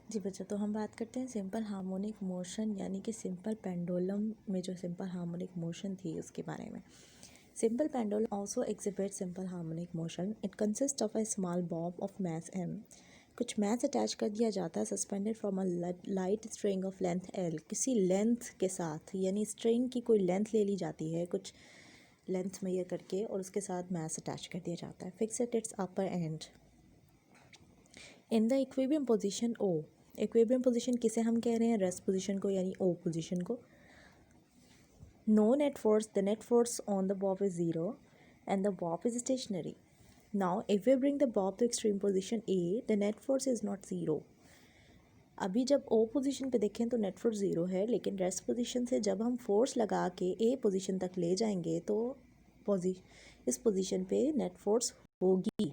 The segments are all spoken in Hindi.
जी बच्चों, तो हम बात करते हैं सिंपल हार्मोनिक मोशन यानी कि सिंपल पेंडुलम में जो सिंपल हार्मोनिक मोशन थी उसके बारे में। Simple pendulum also exhibit simple harmonic motion. It consist of a small Bob of mass m। कुछ मैस अटैच कर दिया जाता है suspended from a light string of length l। किसी लेंथ के साथ यानी स्ट्रिंग की कोई लेंथ ले ली जाती है कुछ लेंथ में ये करके और उसके साथ मैस अटैच कर दिया जाता है। Fix at its upper and in the equilibrium position O। Equilibrium position किसे हम कह रहे हैं? रेस्ट पोजीशन को यानी O पोजीशन को। No net force, the net force on the bob is 0 and the bob is stationary. Now if we bring the bob to extreme position A, the net force is not 0। अभी जब O पोजीशन पे देखें तो नेट फोर्स 0 है, लेकिन रेस्ट पोजीशन से जब हम फोर्स लगा के A पोजीशन तक ले जाएंगे तो इस पोजीशन पे नेट फोर्स होगी।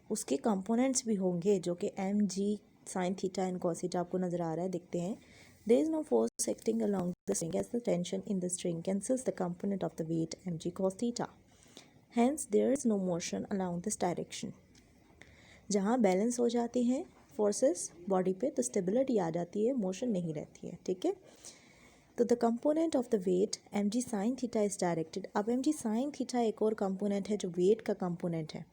उसके कंपोनेंट्स भी होंगे जो कि M G sine theta and cos theta आपको नज़र आ रहा है, दिखते हैं। There is no force acting along the string as the tension in the string cancels the component of the weight M G cos theta. Hence there is no motion along this direction. जहाँ बैलेंस हो जाती हैं फोर्सेस बॉडी पे तो स्टेबिलिटी आ जाती है, मोशन नहीं रहती है। ठीक है, तो the component of the weight M G sine theta is directed. अब एम जी साइन थीटा एक और कंपोनेंट है जो वेट का कंपोनेंट है।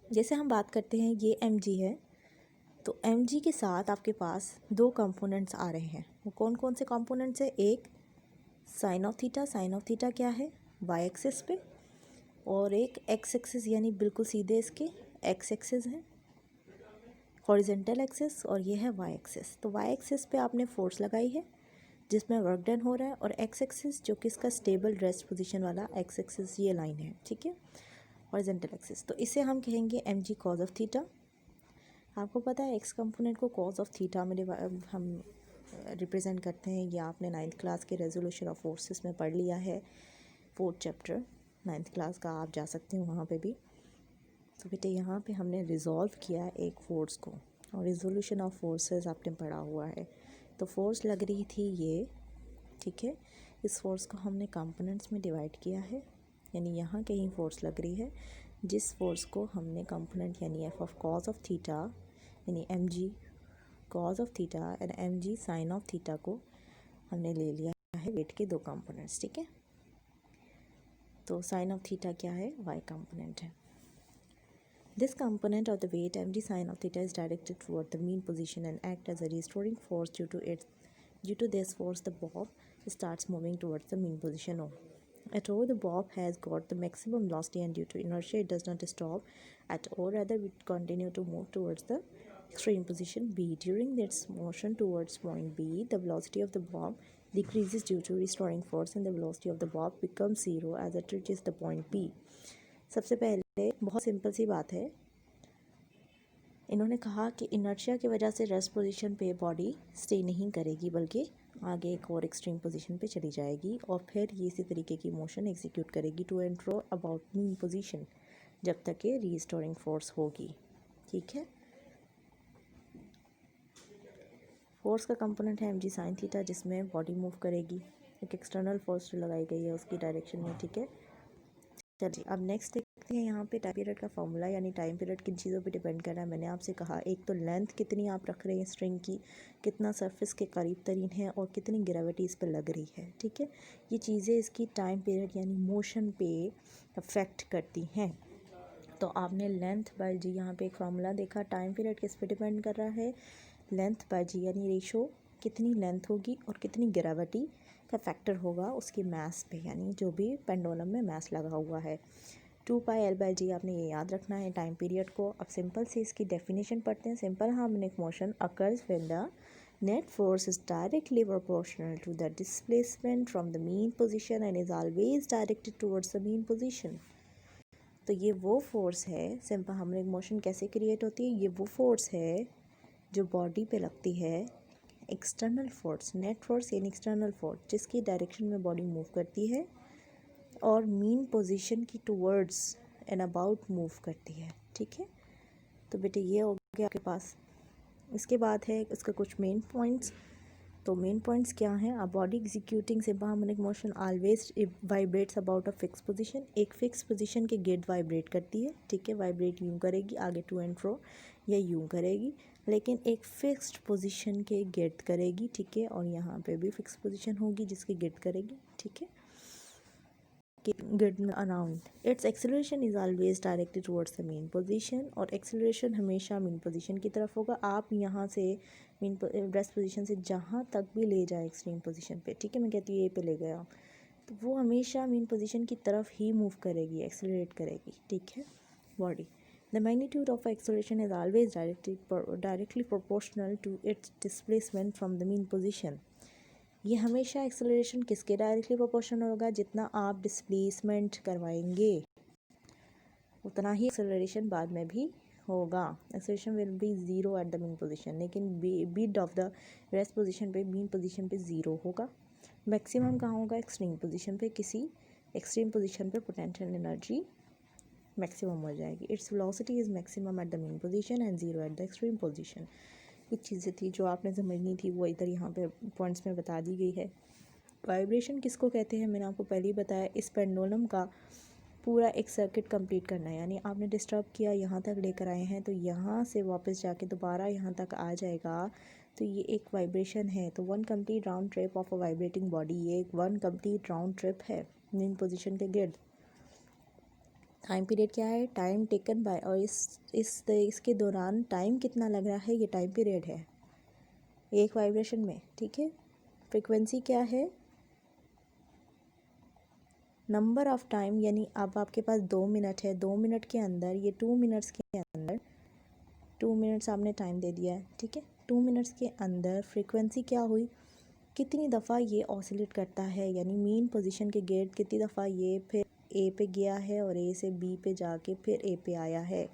जैसे हम बात करते हैं ये एम जी है, तो एम जी के साथ आपके पास दो कंपोनेंट्स आ रहे हैं। वो कौन कौन से कंपोनेंट्स है? एक sine of theta, sine of theta क्या है? वाई एक्सिस पे, और एक एक्स एक्सिस यानी बिल्कुल सीधे इसके एक्स एक्सिस है, हॉरिजेंटल एक्सिस, और ये है वाई एक्सिस। तो वाई एक्सिस पे आपने फोर्स लगाई है जिसमें वर्क डन हो रहा है, और एक्स एक्सिस जो कि इसका स्टेबल रेस्ट पोजीशन वाला एक्स एक्सिस ये लाइन है। ठीक है, हॉरिजेंटल एक्सिस, तो इसे हम कहेंगे M G cos of theta. आपको पता है एक्स कंपोनेंट को कॉज ऑफ थीटा में हम रिप्रेजेंट करते हैं। ये आपने 9th क्लास के रेजोल्यूशन ऑफ फोर्सेस में पढ़ लिया है, 4th चैप्टर 9th क्लास का, आप जा सकते हो वहाँ पे भी। तो बेटे यहाँ पे हमने रिजॉल्व किया एक फोर्स को, और रेजोल्यूशन ऑफ फोर्सेस आपने पढ़ा हुआ है। तो फोर्स लग रही थी ये, ठीक है। इस फोर्स को हमने कंपोनेंट्स में डिवाइड किया है, यानी यहाँ कहीं फोर्स लग रही है जिस फोर्स को हमने कंपोनेंट यानी F of cos of theta यानी M G cos of theta and M G sine of theta को हमने ले लिया है वेट के दो कंपोनेंट्स। ठीक है, तो साइन ऑफ थीटा क्या है? वाई कंपोनेंट है। This component of the weight M G sine of theta is directed toward the mean position and act as a restoring force due to this force the bob starts moving towards the mean position O. At O, the bob has got the maximum velocity and due to inertia it does not stop at O, rather it continue to move towards the extreme position B. During its motion towards point B, the velocity of the bob decreases due to restoring force and the velocity of the bob becomes 0 as it reaches the point B. सबसे पहले बहुत सिंपल सी बात है, इन्होंने कहा कि इनर्शिया की वजह से रेस्ट पोजीशन पे बॉडी स्टे नहीं करेगी बल्कि आगे एक और एक्सट्रीम पोजीशन पे चली जाएगी और फिर ये इसी तरीके की मोशन एग्जीक्यूट करेगी to and fro about mean position जब तक ये रीस्टोरिंग फोर्स होगी। ठीक है, फोर्स का कंपोनेंट है एम जी साइन थीटा जिसमें बॉडी मूव करेगी, एक एक्सटर्नल फोर्स जो लगाई गई है उसकी डायरेक्शन में। ठीक है, चलिए अब नेक्स्ट देखते हैं यहाँ पे टाइम पीरियड का फॉर्मूला, यानी टाइम पीरियड किन चीज़ों पे डिपेंड कर रहा है। मैंने आपसे कहा एक तो लेंथ कितनी आप रख रहे हैं स्ट्रिंग की, कितना सरफेस के करीब तरीन है और कितनी ग्रेविटी इस पर लग रही है। ठीक है, ये चीज़ें इसकी टाइम पीरियड यानी मोशन पे अफेक्ट करती हैं। तो आपने लेंथ बाय जी यहाँ पे एक फार्मूला देखा, टाइम पीरियड किस पे डिपेंड कर रहा है? लेंथ बाय जी यानी रेशो, कितनी लेंथ होगी और कितनी ग्रेविटी का फैक्टर होगा उसकी मास पे, यानी जो भी पेंडुलम में मास लगा हुआ है। 2πL/g आपने ये याद रखना है टाइम पीरियड को। अब सिंपल से इसकी डेफिनेशन पढ़ते हैं। Simple harmonic motion occurs when the net force is directly proportional to the displacement from the mean position and is always directed towards the mean position. तो ये वो फोर्स है, सिंपल हार्मोनिक मोशन कैसे क्रिएट होती है? ये वो फोर्स है जो बॉडी पे लगती है, एक्सटर्नल फोर्स, नेट फोर्स यानी एक्सटर्नल फोर्स जिसकी डायरेक्शन में बॉडी मूव करती है और मीन पोजीशन की टुवर्ड्स एंड अबाउट मूव करती है। ठीक है, तो बेटे ये हो गया आपके पास। इसके बाद है इसका कुछ मेन पॉइंट्स। तो मेन पॉइंट्स क्या हैं? A body executing simple harmonic motion always vibrates about a fix position. एक फिक्स पोजीशन के गिर्द वाइब्रेट करती है, ठीक है, वाइब्रेट यूँ करेगी आगे टू एंड फ्रो या यूँ करेगी, लेकिन एक फिक्स्ड पोजीशन के गिर्द करेगी, ठीक है, और यहाँ पे भी फिक्स पोजीशन होगी जिसके गिर्द करेगी, ठीक है, गिर्द around. It's acceleration is always directed towards the mean position, और एक्सेलरेशन हमेशा मेन पोजीशन की तरफ होगा। आप यहाँ से मेन रेस्ट पोजीशन से जहाँ तक भी ले जाए एक्सट्रीम पोजीशन पे, ठीक है, मैं कहती हूँ ए पे ले गया, तो वो हमेशा मेन पोजीशन की तरफ ही मूव करेगी, एक्सेलरेट करेगी, ठीक है, body. The magnitude of acceleration is always directly proportional to its displacement from the mean position. ये हमेशा एक्सेलरेशन किसके डायरेक्टली प्रोपोर्शनल होगा? जितना आप डिस्प्लेसमेंट करवाएंगे उतना ही एक्सेलरेशन बाद में भी होगा। Acceleration will be zero at the mean position, लेकिन beat of the rest position पे मीन पोजीशन पे ज़ीरो होगा। मैक्सिमम कहाँ होगा? एक्सट्रीम पोजीशन पे। किसी एक्सट्रीम पोजीशन पे पोटेंशियल एनर्जी मैक्सिमम हो जाएगी। Its velocity is maximum at the mean position and zero at the extreme position. कुछ चीज़ें थी जो आपने समझनी थी वो इधर यहाँ पे पॉइंट्स में बता दी गई है। वाइब्रेशन किसको कहते हैं? मैंने आपको पहले ही बताया। इस पेंडुलम का पूरा एक सर्किट कंप्लीट करना है, यानी आपने डिस्टर्ब किया, यहाँ तक लेकर आए हैं, तो यहाँ से वापस जाके दोबारा यहाँ तक आ जाएगा, तो ये एक वाइब्रेशन है। तो one complete round trip of a vibrating body, ये एक वन कंप्लीट राउंड ट्रिप है मेन पोजीशन के गिर्द। टाइम पीरियड क्या है? टाइम टेकन बाय, और इसके दौरान टाइम कितना लग रहा है, ये टाइम पीरियड है एक वाइब्रेशन में, ठीक है। फ्रीक्वेंसी क्या है? नंबर ऑफ टाइम, यानी अब आपके पास 2 मिनट है, 2 मिनट के अंदर, ये 2 मिनट्स के अंदर 2 मिनट्स आपने टाइम दे दिया है, ठीक है। 2 मिनट्स के अंदर फ्रीक्वेंसी क्या हुई? कितनी दफ़ा ये ऑसिलेट करता है, यानी मेन पोजीशन के गिर्द कितनी दफ़ा ये फिर ए पे गया है और ए से बी पे जाके फिर ए पे आया है,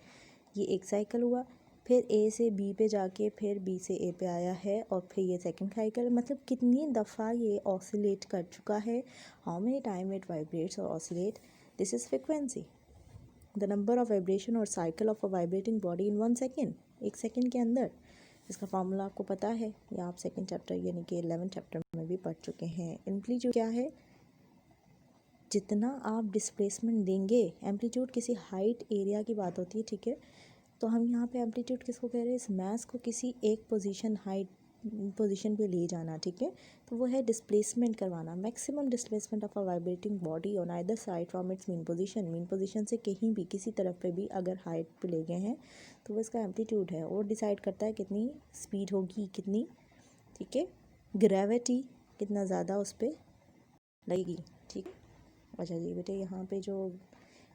ये एक साइकिल हुआ। फिर ए से बी पे जाके फिर बी से ए पे आया है और फिर ये सेकंड साइकिल। मतलब कितनी दफ़ा ये ऑसिलेट कर चुका है, how many time it vibrates और oscillate, this is frequency. The number of vibration और cycle of a vibrating body in 1 second, एक सेकेंड के अंदर। इसका फार्मूला आपको पता है, या आप सेकेंड चैप्टर यानी कि 11 चैप्टर में भी पढ़ चुके हैं। एम्पलीट्यूड क्या है? जितना आप डिस्प्लेसमेंट देंगे, एम्पलीट्यूड किसी हाइट एरिया की बात होती है, ठीक है। तो हम यहाँ पे एम्पलीट्यूड किसको कह रहे हैं? इस मास को किसी एक पोजीशन हाइट पोजीशन पे ले जाना, ठीक है। तो वो है डिस्प्लेसमेंट करवाना, maximum displacement of a vibrating body on either side from its mean position से कहीं भी किसी तरफ पे भी अगर हाइट पे ले गए हैं तो वो इसका एम्पलीट्यूड है, और डिसाइड करता है कितनी स्पीड होगी, कितनी, ठीक है, ग्रेविटी कितना ज़्यादा उस पर लगेगी, ठीक। अच्छा जी बेटे, यहाँ पे जो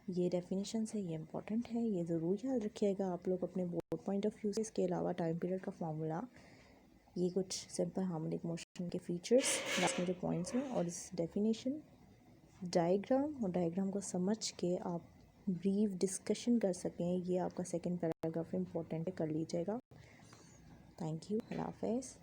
ये डेफिनेशंस है ये इंपॉर्टेंट है, ये ज़रूर याद रखिएगा आप लोग अपने बोर्ड पॉइंट ऑफ व्यू से। इसके अलावा टाइम पीरियड का फार्मूला, ये कुछ सिंपल हार्मोनिक मोशन के फीचर्स, लास्ट में जो पॉइंट्स हैं, और इस डेफिनेशन डायग्राम, और डायग्राम को समझ के आप ब्रीफ डिस्कशन कर सकें, ये आपका सेकंड पैराग्राफ इंपॉर्टेंट है, कर लीजिएगा। थैंक यू, अल्लाह हाफ़िज़।